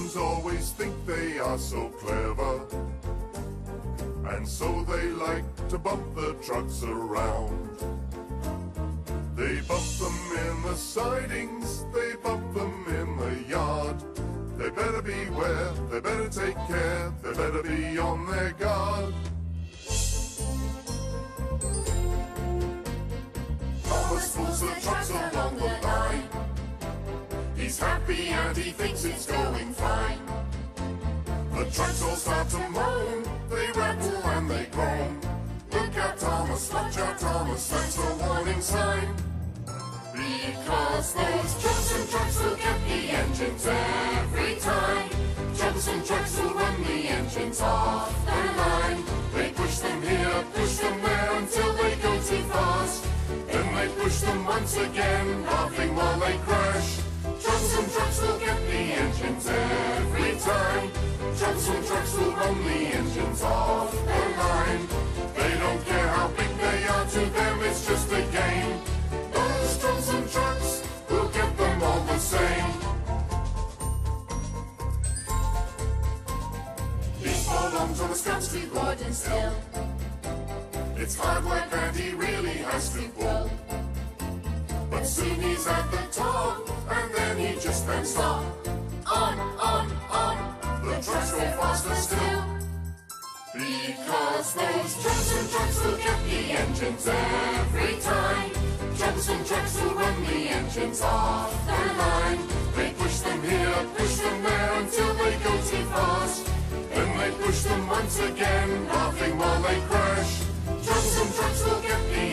Troublesome always think they are so clever, and so they like to bump the trucks around. They bump them in the sidings, they bump them in the yard. They better beware, they better take care, they better be on their guard. Thomas pulls the trucks along the line. He's happy and he thinks it's going fine. The trucks all start to moan, they rattle and they groan. Look out Thomas, watch out Thomas, that's a warning sign. Because those Troublesome trucks will get the engines every time. Troublesome trucks will run the engines off the line. They push them here, push them there until they go too fast. Then they push them once again, laughing while they crash. Troublesome trucks will get the engines every time. Troublesome trucks will run the engines off the line. They don't care how big they are, to them it's just a game. Those Troublesome trucks will get them all the same. Before long, Thomas comes to Gordon's Hill. It's hard work and he really has to pull. But soon he's at the top, and then he just stands stop. On, the trucks go faster still. Because those Troublesome trucks will get the engines every time. Troublesome trucks will run the engines off the line. They push them here, push them there until they go too fast. Then they push them once again, laughing while they crash. Troublesome trucks will get the